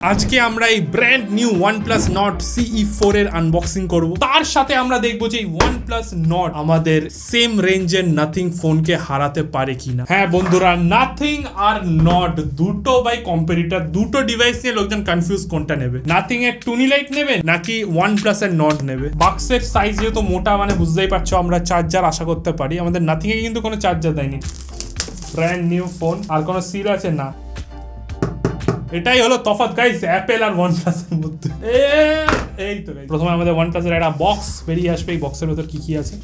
আজকে আমরা এই brand new OnePlus Nord CE4 এর আনবক্সিং করব। তার সাথে আমরা দেখব যে OnePlus Nord আমাদের সেম রেঞ্জের নাথিং ফোনকে হারাতে পারে কিনা। হ্যাঁ বন্ধুরা, নাথিং আর Nord দুটো বাই কম্পিটিটর, দুটো ডিভাইস নিয়ে লোকজন কনফিউজ কোনটা নেবে। নাথিং এর টুনি লাইট নেবে নাকি OnePlus এর Nord নেবে। বাক্সের সাইজ যেহেতু মোটা, মানে বুঝতেই পারছো আমরা চার্জার আশা করতে পারি। আমাদের নাথিং এ কিন্তু কোনো চার্জার দেয়নি। ব্র্যান্ড নিউ ফোন, আর কোনো সিল আছে না। এটাই হলো তফাৎ গাইস অ্যাপেল আর OnePlus এর মধ্যে। এই তো গাইস, প্রথমে আমাদের OnePlus এর একটা বক্স বেরিয়ে আসবে। এই বক্সের ভেতর কি কি আছে,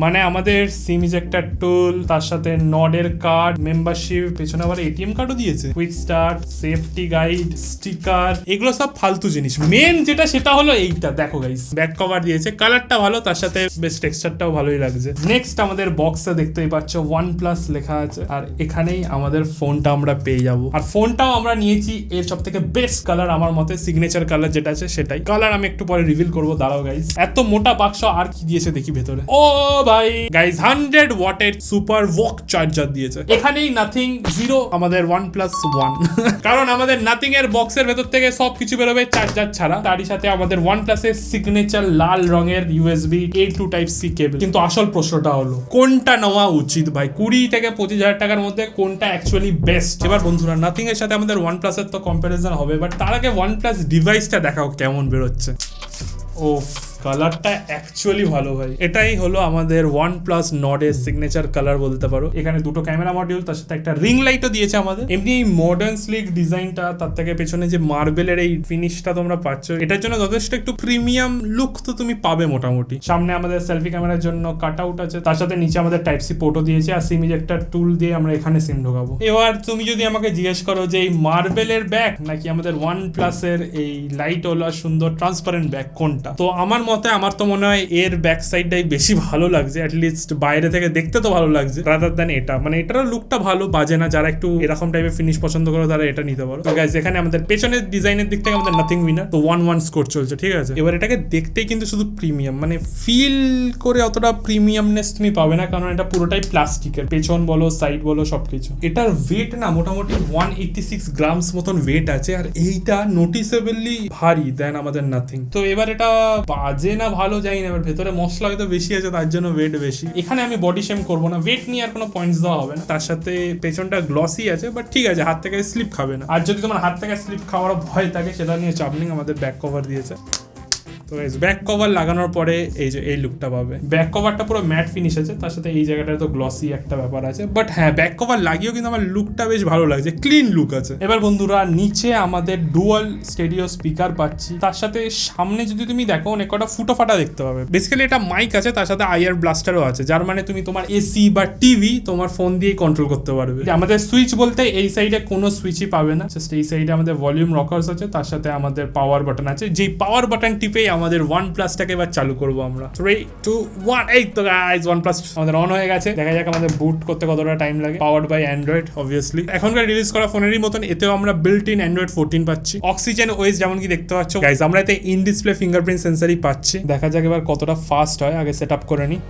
মানে আমাদের সিম ইজেক্টর টুল, তার সাথে নডের কার্ড, মেম্বারশিপ, পেছনে আবার এটিএম কার্ডও দিয়েছে, quick start, safety guide, sticker, এগুলো সব ফালতু জিনিস। মেন যেটা সেটা হলো এইটা, দেখো গাইস ব্যাক কভার দিয়েছে, কালারটা ভালো, তার সাথে বেশ টেক্সচারটাও ভালোই লাগছে। নেক্সট আমাদের বক্সে দেখতেই পাচ্ছ OnePlus লেখা আছে, আর এখানেই আমাদের ফোনটা আমরা পেয়ে যাব। আর ফোনটাও আমরা নিয়েছি এর সব থেকে বেস্ট কালার, আমার মতে সিগনেচার কালার যেটা আছে সেটাই। কালার আমি একটু পরে রিভিল করবো, দাঁড়াও গাইস। এত মোটা বাক্স আর কি দিয়েছে দেখি ভেতরে। ও ভাই গাইস, 100 ওয়াটের সুপার ওয়াক চার্জার দিয়েছে। এখানেই নাথিং জিরো আমাদের OnePlus One কারণ আমাদের নাথিং এর বক্সের ভেতর থেকে সবকিছু বেরোবে চার্জার ছাড়া। তারই সাথে আমাদের OnePlus এর সিগনেচার লাল রঙের USB A2 টাইপ সি কেবল। কিন্তু আসল প্রশ্নটা হলো কোনটা নেওয়া উচিত ভাই? 20 থেকে 25,000 টাকার মধ্যে কোনটা অ্যাকচুয়ালি বেস্ট? এবার বন্ধুরা, নাথিং এর সাথে আমাদের OnePlus এর তো কম্পারিজন হবে, বাট তার আগে OnePlus ডিভাইসটা দেখাও কেমন বেরোচ্ছে। ও কালারটা অ্যাকচুয়ালি ভালো ভাই। এটাই হলো আমাদের OnePlus Nord এর সিগনেচার কালার বলতে পারো। এখানে দুটো ক্যামেরা মডিউল, তার সাথে একটা রিং লাইটও দিয়েছে আমাদের। এমনি এই মডার্ন স্লিক ডিজাইনটা, তার থেকে পেছনে যে মার্বেলের এই ফিনিশটা তোমরা পাচ্ছ, এটার জন্য যথেষ্ট একটু প্রিমিয়াম লুক তো তুমি পাবে মোটামুটি। সামনে আমাদের সেলফি ক্যামেরার জন্য কাট আউট আছে, তার সাথে নিচে আমাদের টাইপ সি পোর্টও দিয়েছে, আর সিম ইজেক্টর টুল দিয়ে আমরা এখানে সিম ঢোকাবো। এবার তুমি যদি আমাকে জিজ্ঞেস করো যে এই মার্বেলের ব্যাগ নাকি আমাদের OnePlus এর এই লাইট ওলা সুন্দর ট্রান্সপারেন্ট ব্যাগ কোনটা, তো আমার মতে আমার তো মনে হয় এর ব্যাক সাইডটাই বেশি ভালো লাগছে। অ্যাটলিস্ট বাইরে থেকে দেখতে তো ভালো লাগছে রাদার দ্যান এটা। মানে এটারও লুকটা ভালো, বাজে না। যারা একটু এরকম টাইপের ফিনিশ পছন্দ করো তারা এটা নিতে পারো। তো গাইস, এখানে আমাদের পেছনের ডিজাইনের দিক থেকে আমাদের নাথিং উইনার, তো 1-1 স্কোর চলছে, ঠিক আছে। এবার এটাকে দেখতেই কিন্তু শুধু প্রিমিয়াম, মানে ফিল করে অতটা প্রিমিয়ামনেস তুমি পাবে না, কারণ এটা পুরোটাই প্লাস্টিকের। পেছন বলো, সাইড বলো, সবকিছু। এটার ওয়েট না মোটামুটি 186 গ্রামস মতন ওয়েট আছে, আর এইটা নোটিসেবলি ভারী দেন আমাদের নাথিং। তো এবার এটা বাজে না ভালো যাই না, এবার ভেতরে মশলা হয়তো বেশি আছে তার জন্য ওয়েট বেশি। এখানে আমি বডি শেম করবো না, ওয়েট নিয়ে আর কোনো পয়েন্টস দেওয়া হবে না। তার সাথে পেছনটা গ্লসি আছে, বাট ঠিক আছে, হাত থেকে স্লিপ খাবে না। আর যদি তোমার হাত থেকে স্লিপ খাওয়ার ভয় থাকে, সেটা নিয়ে চাপ নেই, আমাদের ব্যাক কভার দিয়েছে। তো ব্যাক কভার লাগানোর পরে এই যে এই লুকটা পাবে। ব্যাক কভারটা পুরো ম্যাট ফিনিশ আছে, তার সাথে এই জায়গাটা তো গ্লসি একটা ব্যাপার আছে, বাট হ্যাঁ ব্যাক কভার লাগিয়েও কিন্তু আমার লুকটা বেশ ভালো লাগছে, ক্লিন লুক আছে। এবার বন্ধুরা, নিচে আমাদের ডুয়াল স্টেরিও স্পিকার পাচ্ছি, তার সাথে সামনে যদি তুমি দেখো অনেক কটা ফুটো ফাটা দেখতে পাবে। বেসিক্যালি এটা মাইক আছে, তার সাথে আইআর ব্লাস্টারও আছে, যার মানে তুমি তোমার এসি বা টিভি তোমার ফোন দিয়েই কন্ট্রোল করতে পারবে। আমাদের সুইচ বলতে এই সাইডে কোনো সুইচই পাবে না, জাস্ট এই সাইডে আমাদের ভলিউম রকার্স আছে, তার সাথে আমাদের পাওয়ার বাটন আছে। যেই পাওয়ার বাটন টিপেই আমাদের OnePlus টাকে এবার চালু করবো আমরা। 3, 2, 1, এই তো গাইস OnePlus আমাদের অন হয়ে গেছে। দেখা যাক আমাদের বুট করতে কতটা টাইম লাগে। Powered by Android obviously. এখনকার রিলিজ করা ফোনেরই মতন এতেও আমরা বিল্ট ইন অ্যান্ড্রয়েড 14 পাচ্ছি। অক্সিজেন ওএস যেমন কি দেখতে পাচ্ছ গাইস, আমরা এতে ইন ডিসপ্লে ফিঙ্গারপ্রিন্ট সেন্সরই পাচ্ছি। দেখা যাক এবার কতটা ফাস্ট হয়, আগে সেট আপ করে নিই।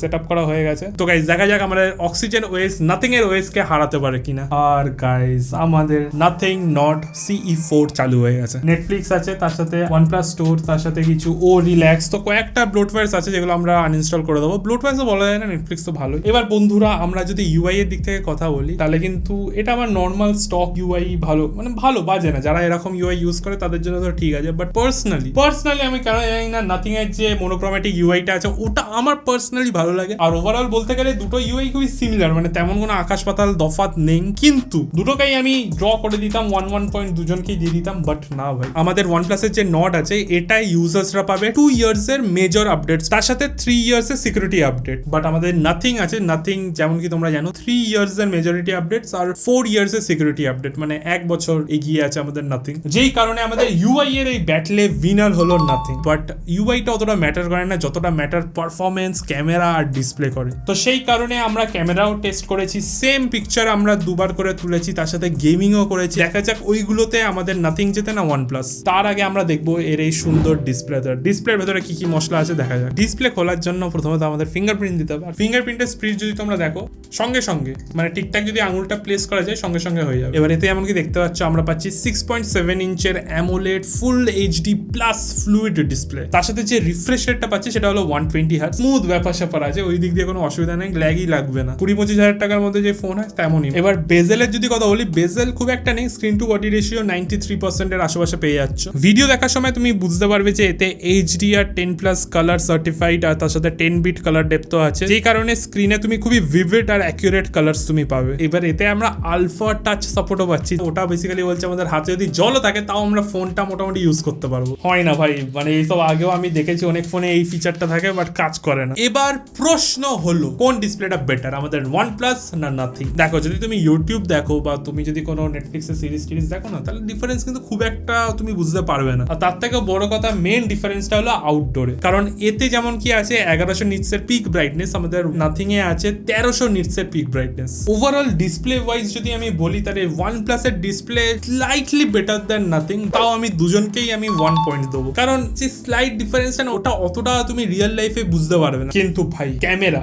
সেট আপ করা হয়ে গেছে। তো গাইস দেখা যাক আমাদের অক্সিজেন ওএস নাথিং এর ওএস কে হারাতে পারে কিনা। আর গাইস আমাদের নাথিং Nord CE4 চালু হয়ে গেছে। নেটফ্লিক্স আছে, তার সাথে OnePlus স্টোর, তার সাথে কিছু রিল্যাক্স, তো কয়েকটা ব্লোটওয়্যারস আছে যেগুলো আমরা আনইনস্টল করে দেবো। ব্লোটওয়্যারস বলা যায় না, নেটফ্লিক্স তো ভালো। এবার বন্ধুরা, আমরা যদি ইউআই এর দিক থেকে কথা বলি, তাহলে কিন্তু এটা আমার নর্মাল স্টক ইউআই ভালো, মানে ভালো বাজে না। যারা এরকম ইউআই ইউজ করে তাদের জন্য তো ঠিক আছে, বাট পার্সোনালি আমি কেন জানি না নাথিং এর যে মোনোক্রোমেটিক ইউআইটা আছে ওটা আমার পার্সোনালি ভালো লাগে। আর ওভারঅল বলতে গেলে দুটো ইউআই খুবই সিমিলার, মানে তেমন কোনো আকাশ পাতাল তফাৎ নেই, কিন্তু দুটোকেই আমি ড্র করে দিতাম 1 পয়েন্ট, দুজনকেই দিয়ে দিতাম। বাট না ভাই, আমাদের OnePlus এর যে Nord আছে এটা ইউজার্সরা পাবে 2 ইয়ার্স এর মেজর আপডেটস, তার সাথে 3 ইয়ার্স এর সিকিউরিটি আপডেট। বাট আমাদের নাথিং আছে, নাথিং যেমন কি তোমরা জানো 3 ইয়ার্স এর মেজরিটি আপডেটস আর 4 ইয়ার্স এর সিকিউরিটি আপডেট, মানে 1 বছর এগিয়ে আছে আমাদের নাথিং। যেই কারণে আমাদের ইউআই এর এই ব্যাটলে উইনার হলো নাথিং। বাট ইউআইটা অতটা ম্যাটার করে না, যতটা ম্যাটার পারফরমেন্স, ক্যামেরা ক্যামেরা আর ডিসপ্লে করে। তো সেই কারণে আমরা ক্যামেরাও টেস্ট করেছি, সেম পিকচার আমরা দুবার করে তুলেছি, তার সাথে গেমিংও করেছি। দেখা যাক ওইগুলোতে আমাদের নাথিং যেতে না OnePlus। তার আগে আমরা দেখবো এর এই সুন্দর ডিসপ্লের ভেতরে কি কি মশলা আছে দেখা যাক। ডিসপ্লে খোলার জন্য প্রথমত আমাদের ফিঙ্গারপ্রিন্ট দিতে হবে। আর ফিঙ্গারপ্রিন্টের স্পিড যদি তোমরা দেখো সঙ্গে সঙ্গে মানে ঠিকঠাক যদি আঙুলটা প্লেস করা যায় সঙ্গে সঙ্গে হয়ে যাবে। এবার এতে এমনকি দেখতে পাচ্ছ আমরা পাচ্ছি 6.7 ইঞ্চের AMOLED full HD plus fluid display. তার সাথে যে রিফ্রেশ রেটটা পাচ্ছি সেটা হলো 120 হার্টজ। স্মুথ ব্যাপার স্যাপার আছে, ওই দিক দিয়ে কোনো অসুবিধা নেই, ল্যাগই লাগবে না। 20-25 হাজার টাকার মধ্যে যে ফোন হয় তেমনই। এবার বেজেলের যদি কথা বলি, বেজেল খুব একটা নেই, স্ক্রিন টু বডি রেশিও 93% এর আশেপাশে পেয়ে যাচ্ছ। ভিডিও দেখার সময় তুমি বুঝতে পারবে যে এতে HDR 10+ কালার সার্টিফাইড আর তার সাথে 10 বিট কালার ডেপথও আছে, যেই কারণে স্ক্রিনে তুমি খুবই ভিভিড আর অ্যাকুরেট কালারস তুমি পাবে। এবার এতে আমরা আলফা টাচ সাপোর্টও পাচ্ছি। ওটা বেসিক্যালি বলছে আমাদের হাতে যদি জলও থাকে তাও আমরা ফোনটা মোটামুটি ইউজ করতে পারবো। হয় না ভাই, মানে এইসব আগেও আমি দেখেছি অনেক ফোনে এই ফিচারটা থাকে বাট কাজ করে না। এবার প্রশ্ন হলো কোন ডিসপ্লেটা বেটার, আমাদের OnePlus না নাথিং? দেখো, যদি তুমি ইউটিউব দেখো বা তুমি যদি কোনো নেটফ্লিক্সের সিরিজ দেখো না, তাহলে ডিফারেন্স কিন্তু খুব একটা তুমি বুঝতে পারবে না। আর তার থেকে বড় কথা মেন ডিফারেন্সটা হলো আউটডোরে। কারণ এতে যেমন কি আছে 1100 নিটসের পিক ব্রাইটনেস, আমাদের নাথিং এ আছে 1300 নিটসের peak brightness. Overall display wise যদি আমি বলি তাহলে OnePlus এর display slightly better than Nothing. তাও আমি দুজনকেই আমি 1 পয়েন্ট দেবো, কারণ যে স্লাইট ডিফারেন্সটা না ওটা অতটা তুমি রিয়েল লাইফে বুঝতে পারবে না। কিন্তু ভাই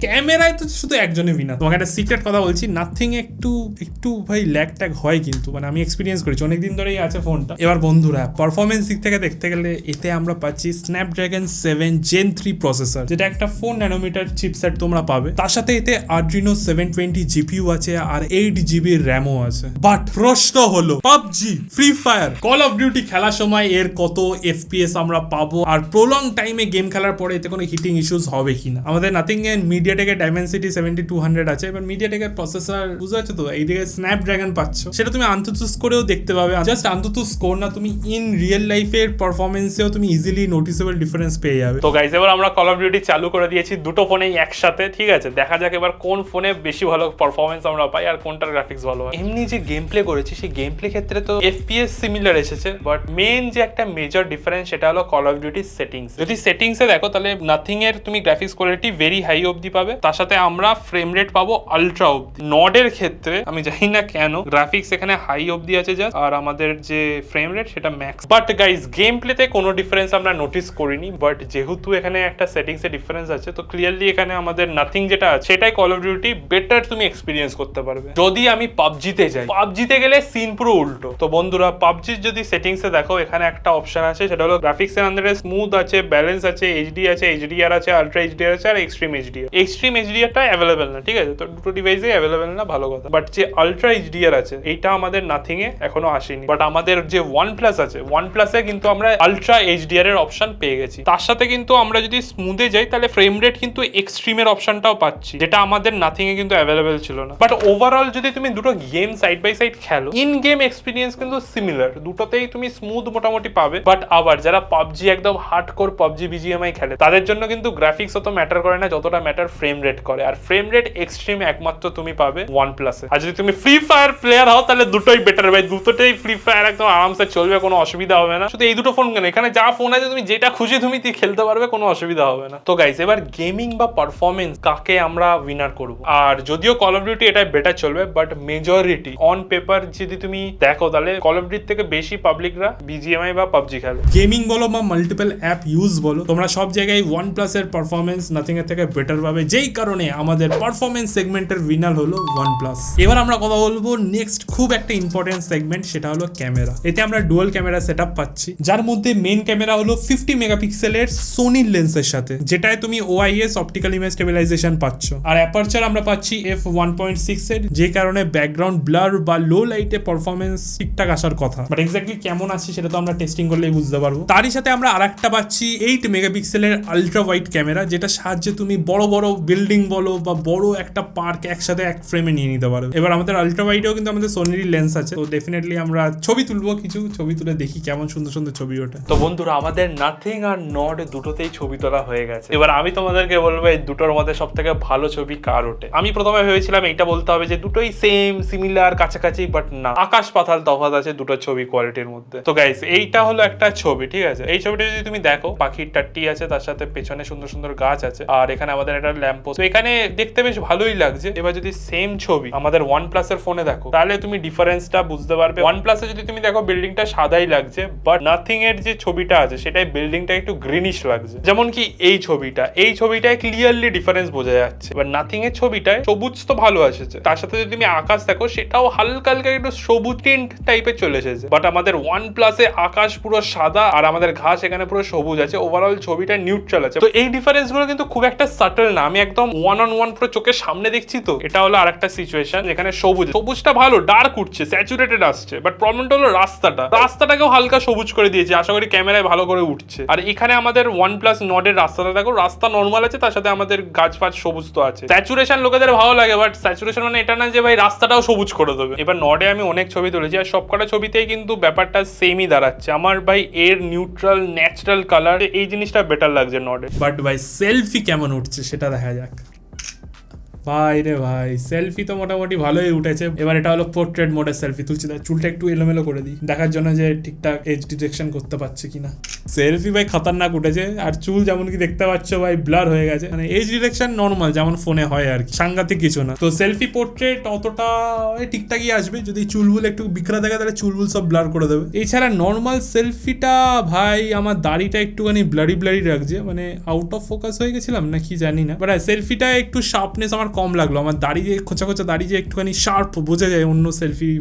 ক্যামেরায় তো শুধু একজনে উইনার। তোমাকে একটা সিক্রেট কথা বলছি, নাথিং একটু ভাই ল্যাগ ট্যাগ হয়, কিন্তু মানে আমি এক্সপিরিয়েন্স করেছি, অনেকদিন ধরেই আছে ফোনটা। এবার বন্ধুরা পারফরমেন্স দিক থেকে দেখতে গেলে এতে আমরা পাচ্ছি স্ন্যাপড্রাগন 7 Gen 3 প্রসেসর, যেটা একটা 4 ন্যানোমিটার চিপসেট তোমরা পাবে। তার সাথে এতে Adreno 720 GPU আছে আর 8 GB র্যামও আছে। বাট প্রশ্ন হলো PUBG, free fire, call of duty খেলার সময় এর কত FPS আমরা পাবো, আর প্রলং টাইমে গেম খেলার পরে এতে কোনো হিটিং ইস্যুস হবে কিনা? আমাদের নাথিং এর মিডিয়াটেকের ডাইমেনসিটি 7200 আছে। এবার মিডিয়াটেকের প্রসেসর বুঝতে পারছো তো, এইদিকে স্ন্যাপড্রাগন পাচ্ছ, সেটা তুমি আন্ততুস করেও দেখতে পাবে। জাস্ট আন্ততুস কোর না, তুমি ইন রিয়েল লাইফের পারফরমেন্সেও তুমি ইজিলি নোটিসেবল ডিফারেন্স পেয়ে যাবে। তো গাইস, এবার আমরা কল অফ ডিউটি চালু করে দিয়েছি দুটো ফোনেই একসাথে, ঠিক আছে? দেখা যাক এবার কোন ফোনে বেশি ভালো পারফরমেন্স আমরা পাই আর কোনটার গ্রাফিক্স ভালো হয়। এমনি যে গেম প্লে করেছি সেই গেম প্লে ক্ষেত্রে তো FPS সিমিলার এসেছে, বাট মেন যে একটা মেজর ডিফারেন্স সেটা হলো কল অফ ডিউটি সেটিংস। যদি সেটিংসে দেখো তাহলে নাথিং এর তুমি গ্রাফিক্স কোয়ালিটি ভেরি হাই অবধি পাবে, তার সাথে আমরা ফ্রেম রেট পাবো আলট্রা অবধি। নডের ক্ষেত্রে আমি জানি না কেন গ্রাফিক্স এখানে হাই অবধি আছে জাস্ট, আর আমাদের যে ফ্রেম রেট সেটা ম্যাক্স। বাট গাইস, গেম প্লেতে কোনো ডিফারেন্স আমরা নোটিস করিনি, বাট যেহেতু এখানে একটা সেটিংসে ডিফারেন্স আছে তো ক্লিয়ারলি এখানে আমাদের নাথিং যেটা আছে সেটাই কল অফ ডিউটি বেটার তুমি এক্সপিরিয়েন্স করতে পারবে। যদি আমি পাবজিতে যাই, পাবজিতে গেলে সিন পুরো উল্টো। তো বন্ধুরা, পাবজির যদি সেটিংসে দেখো এখানে একটা অপশন আছে, সেটা হলো গ্রাফিক্স এর আন্ডারে স্মুথ আছে, ব্যালেন্স আছে, HD আছে, HDR আছে, আলট্রা HDR আছে আর এক্সট্রিম HDR। এক্সট্রিম HDRটা অ্যাভেলেবেল না, ঠিক আছে? তো দুটো ডিভাইসে অ্যাভেলেবেল না, ভালো কথা। বাট যে আলট্রা HDR আছে এইটা আমাদের নাথিং এ এখনো আসেনি। বাট আমাদের যে OnePlus আছে, OnePlus এ কিন্তু আমরা আলট্রা HDR এর অপশন পেয়ে গেছি। তার সাথে কিন্তু আমরা যদি স্মুথে যাই তাহলে ফ্রেম রেট কিন্তু এক্সট্রিমের অপশনটাও পাচ্ছি, যেটা আমাদের নাথিং এ কিন্তু অ্যাভেলেবেল ছিল না। বাট ওভারঅল যদি তুমি দুটো গেম সাইড বাই সাইড খেলো, ইন গেম এক্সপিরিয়েন্স কিন্তু সিমিলার, দুটোতেই তুমি স্মুথ মোটামুটি পাবে। বাট আবার যারা পাবজি একদম হার্ডকোর পাবজি BGMI খেলে তাদের জন্য কিন্তু গ্রাফিক্স অত ম্যাটার করে না যতটা ম্যাটার ফ্রেম রেট করে, আর ফ্রেম রেট এক্সট্রিম একমাত্র তুমি পাবে OnePlus এ। আর যদি তুমি ফ্রি ফায়ার প্লেয়ার হও তাহলে দুটোই বেটার ভাই, দুটোতেই ফ্রি ফায়ার একদম আরামসে চলবে, কোনো অসুবিধা হবে না। শুধু এই দুটো ফোন কেন, এখানে যা ফোন আছে তুমি যেটা খুশি তুমি খেলতে পারবে, কোনো অসুবিধা হবে না। তো গাইস, এবার গেমিং বা পারফরমেন্স কাকে আমরা উইনার করব? আর যদিও কল অফ ডিউটি এটাই বেটার চলবে, বাট মেজরিটি অন পেপার যদি তুমি দেখো তাহলে কল অফ ডিউটি থেকে বেশি পাবলিকরা BGMI বা পাবজি খেলে। গেমিং বলো বা মাল্টিপল অ্যাপ ইউজ বলো, তোমরা সব জায়গায় OnePlus এর পারফরমেন্স নাথিং এর থেকে বেটার পাবে, যেই কারণে আমাদের পারফরমেন্স সেগমেন্টের উইনার হলো OnePlus। এবার আমরা কথা বলবো নেক্সট খুব একটা ইম্পর্টেন্ট সেগমেন্ট, সেটা হলো ক্যামেরা। এতে আমরা ডুয়াল ক্যামেরা সেটআপ পাচ্ছি, যার মধ্যে মেইন ক্যামেরা হলো 50 মেগাপিক্সেলের সোনির লেন্সের সাথে, যেটায় তুমি OIS অপটিক্যাল ইমেজ স্টেবিলাইজেশন পাচ্ছ। আর অ্যাপারচার আমরা পাচ্ছি f1.6 এর, যে কারণে ব্যাকগ্রাউন্ড ব্লার বা লো লাইটে পারফরমেন্স ঠিকঠাক আসার কথা, বাট এক্স্যাক্টলি কেমন আছে সেটা তো আমরা টেস্টিং করলেই বুঝতে পারবো। তারই সাথে আমরা আরেকটা পাচ্ছি 8 মেগাপিক্সেলের আলট্রা ওয়াইড ক্যামেরা, যেটা সাহায্যে তুমি বড় বড় বিল্ডিং বলো বা বড় একটা পার্ক একসাথে এক ফ্রেমে নিয়ে নিতে পারো। এবার আমাদের আলট্রা ওয়াইডেও কিন্তু আমাদের সোনির লেন্স আছে, তো ডেফিনেটলি আমরা ছবি তুলবো, কিছু ছবি তুলে দেখি কেমন সুন্দর সুন্দর ছবি ওঠে। তো বন্ধুরা, আমাদের নাথিং আর নড দুটোতেই ছবি তোলা হয়ে গেছে। এবার আমি তোমাদেরকে বলবো এই দুটোর মধ্যে সব থেকে ভালো ছবি কার ওঠে। আমি প্রথমে ভেবেছিলাম এইটা বলতে হবে যে দুটোই সেম সিমিলার কাছাকাছি, বাট না, আকাশ পাতাল তফাৎ আছে দুটো ছবি কোয়ালিটির মধ্যে। তো গাইস, এইটা হলো একটা ছবি, ঠিক আছে? এই ছবিটা যদি তুমি দেখো, পাখির টাট্টি আছে, তার সাথে পেছনে সুন্দর সুন্দর গাছ আছে, আর এখানে আমাদের একটা ল্যাম্প পোস্ট। তো এখানে দেখতে বেশ ভালোই লাগছে। এবার যদি সেম ছবি আমাদের OnePlus এর ফোনে দেখো তাহলে তুমি ডিফারেন্সটা বুঝতে পারবে। OnePlus এ যদি তুমি দেখো বিল্ডিংটা সাদাই লাগছে, বাট নাথিং এর যে ছবিটা আছে সেটাই বিল্ডিংটা একটু গ্রিনিশ লাগছে। যেমন কি এই ছবিটায় ক্লিয়ারলি ডিফারেন্স বোঝা যাচ্ছে। এবার নাথিং এর ছবিটায় সবুজ তো ভালো এসেছে, তার সাথে যদি তুমি আকাশ দেখো সেটাও হালকা হালকা একটু সবুজ টিন্ট টাইপের চলে এসেছে। বাট আমাদের OnePlus এ আকাশ পুরো সাদা আর আমাদের ঘাস এখানে পুরো সবুজ আছে। ওভারঅল ছবিটা নিউট্রাল আছে। তো এই ডিফারেন্স গুলো কিন্তু খুব একটা সাটল না, আমি একদম ওয়ান অন ওয়ান পুরো চোখের সামনে দেখছি। তো এটা হলো আরেকটা সিচুয়েশন যেখানে সবুজটা ভালো ডার্ক উঠছে, স্যাচুরেটেড আসছে, বাট প্রবলেমটা হলো রাস্তাটাকেও হালকা সবুজ করে দিয়েছে, আশা করি ক্যামেরায় ভালো করে উঠছে। আর এখানে আমাদের OnePlus নটের রাস্তাটা দেখো, রাস্তা নর্মাল আছে, তার সাথে আমাদের গাছ ফাছ সবুজ তো আছে। স্যাচুরেশন লোকেদের ভালো লাগে, বাট স্যাচুরেশন মানে এটা না যে ভাই রাস্তাটাও সবুজ করে দেবে। এবার নটে আমি অনেক ছবি তুলেছি আর সবকটা ছবিতেই কিন্তু ব্যাপারটা সেমই দাঁড়াচ্ছে। আমার ভাই এর নিউট্রাল ন্যাচারাল কালার এই জিনিসটা বেটার লাগছে নটে। বাট ভাই সেলফি কেমন উঠছে সেটা দেখা যাক। ভাই রে ভাই, সেলফি তো মোটামুটি ভালোই উঠেছে। এবার এটা হলো পোর্ট্রেট মোডের সেলফি তুলছি, চুলটা একটু এলোমেলো করে দিই দেখার জন্য যে ঠিকঠাক এজ ডিটেকশন করতে পারছে কিনা। সেলফি ভাই খতরনাক উঠেছে, আর চুল যেমন কি দেখতে পাচ্ছ ভাই ব্লার হয়ে গেছে, মানে এজ ডিটেকশন নর্মাল যেমন ফোনে হয় আর কি, সাংঘাতিক কিছু না। তো সেলফি পোর্ট্রেট অতটা ঠিকঠাকই আসবে, যদি চুলগুলো একটু বিখরা থাকে তাহলে চুলগুলো সব ব্লার করে দেবে। এছাড়া নর্মাল সেলফিটা ভাই আমার দাড়িটা একটুখানি ব্লারি লাগছে, মানে আউট অফ ফোকাস হয়ে গেছিলাম না কি জানি না, বাট সেলফিটা একটু শার্পনেস আমার কম লাগলো। আমার দাড়ি যে খোঁচা দাড়ি যে একটুখানি শার্প বোঝা যায় অন্য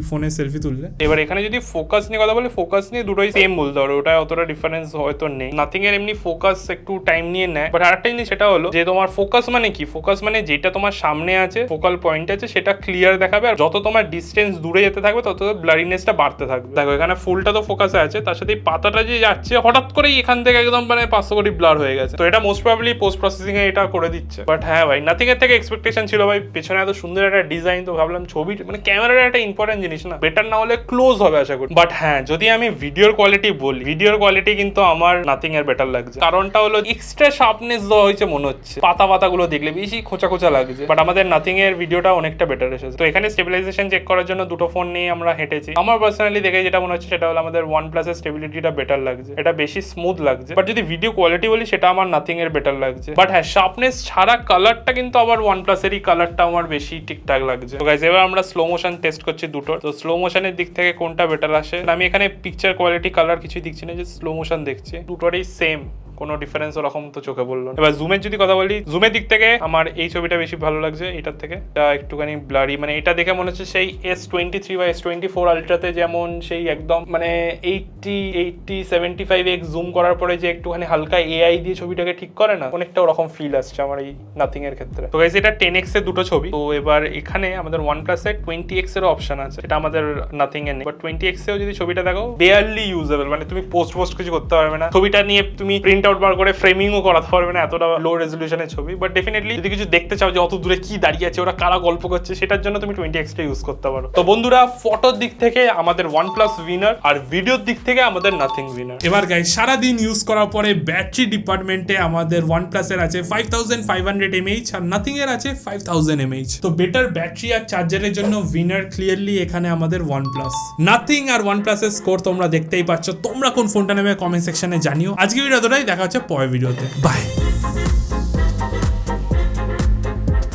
ফোনে সেলফি তুললে। এবার এখানে যদি ফোকাস নিয়ে কথা বলি, ফোকাস নিয়ে দুটোই সেম বলতে পারো, ওটা অতটা ডিফারেন্স হয়তো নেই। নাথিং এর এমনি ফোকাস একটু টাইম নিয়ে নেয়, বাট আরেকটা জিনিস সেটা হলো যে তোমার ফোকাস মানে কি, ফোকাস মানে যেটা তোমার সামনে আছে ফোকাল পয়েন্ট আছে সেটা ক্লিয়ার দেখাবে, আর যত তোমার ডিস্টেন্স দূরে যেতে থাকবে তত ব্লারিনেসটা বাড়তে থাকবে। দেখো এখানে ফুলটা তো ফোকাসে আছে, তার সাথে পাতাটা যে যাচ্ছে হঠাৎ করেই এখান থেকে একদম মানে 500 কোটি ব্লার হয়ে গেছে। তো এটা মোস্ট প্রবাবলি পোস্ট প্রসেসিং এ এটা করে দিচ্ছে। বাট হ্যাঁ ভাই, নাথিং এর থেকে এক্সপেকটেশন ছিল ভাই, পেছনে এত সুন্দর একটা ডিজাইন, তো ভাবলাম ছবি মানে ক্যামেরার একটা ইম্পর্টেন্ট জিনিস না, বেটার না হলে ক্লোজ হবে আশা করি। বাট হ্যাঁ, যদি আমি ভিডিওর কোয়ালিটি বলি, ভিডিওর কোয়ালিটি কিন্তু আমার নাথিং এর বেটার লাগছে। কারণটা হলো এক্সট্রা শার্পনেস দেওয়া হয়েছে মনে হচ্ছে, পাতাগুলো দেখলে বেশি খোঁচা লাগছে, বাট আমাদের নাথিং এর ভিডিওটা অনেকটা বেটার এসেছে। তো এখানে স্টেবিলাইজেশন চেক করার জন্য দুটো ফোন নিয়ে আমরা হেঁটেছি। আমার পার্সোনালি দেখে যেটা মনে হচ্ছে সেটা হলো আমাদের OnePlus এর স্টেবিলিটিটা বেটার লাগছে, এটা বেশি স্মুথ লাগছে। বাট যদি ভিডিও কোয়ালিটি বলি সেটা আমার নাথিং এর বেটার লাগছে। বাট হ্যাঁ, শার্পনেস ছাড়া কালারটা কিন্তু আবার OnePlus এরই কালারটা আমার বেশি ঠিকঠাক লাগছে। তো গাইস, এবার আমরা স্লো মোশন টেস্ট করছি দুটোর। তো স্লো মোশনের দিক থেকে কোনটা বেটার আসে, আমি এখানে পিকচার কোয়ালিটি কালার কিছুই দেখছি না, যে স্লো মোশন দেখছি, দুটোরই সেম, কোনো ডিফারেন্স ওরকম তো চোখে বললো। এবার জুমের যদি কথা বলি, জুমের দিক থেকে আমার এই ছবিটা বেশি ভালো লাগছে এটার থেকে। এটা একটুখানি ব্লারি, মানে এটা দেখে মনে হচ্ছে সেই S23 বা S24 আলট্রাতে যেমন সেই একদম মানে 80-75x জুম করার পরে যে একটুখানি হালকা AI দিয়ে ছবিটাকে ঠিক করে না, অনেকটা ওরকম ফিল আসছে আমার এই নাথিং এর ক্ষেত্রে। তো গাইস, এটা 10x এর দুটো ছবি। তো এবার এখানে আমাদের OnePlus এর 20x এর অপশন আছে, এটা আমাদের নাথিং এর নেই। বাট 20x এও যদি ছবিটা দেখো বেয়ারলি ইউজেবল, মানে তুমি পোস্ট কিছু করতে পারবে না, ছবিটা নিয়ে তুমি প্রিন্ট আউট বার করে ফ্রেমিংও করাতে পারবে না, এতটা লো রেজলিউশনের ছবি। বাট ডেফিনেটলি যদি কিছু দেখতে চাও যে অত দূরে কি দাঁড়িয়ে আছে, ওরা কারা গল্প করছে, সেটার জন্য তুমি 20x টা ইউজ করতে পারো। তো বন্ধুরা, ফটোর দিক থেকে আমাদের OnePlus উইনার, আর ভিডিওর দিক থেকে আমাদের নাথিং উইনার। এবার গাইস, সারাদিন ইউজ করার পরে ব্যাটারি ডিপার্টমেন্টে আমাদের OnePlus এর আছে 5500 mAh আর নাথিং এর আছে 5000 mAh। তো বেটার ব্যাটারি আর চার্জারের জন্য উইনার ক্লিয়ারলি এখানে আমাদের OnePlus। নাথিং আর OnePlus এর স্কোর তোমরা দেখতেই পাচ্ছ। তোমরা কোন ফোনটা নেবে কমেন্ট সেকশনে জানিও। আজকে ভিডিওটাই দেখা হচ্ছে পরের ভিডিওতে। বাই।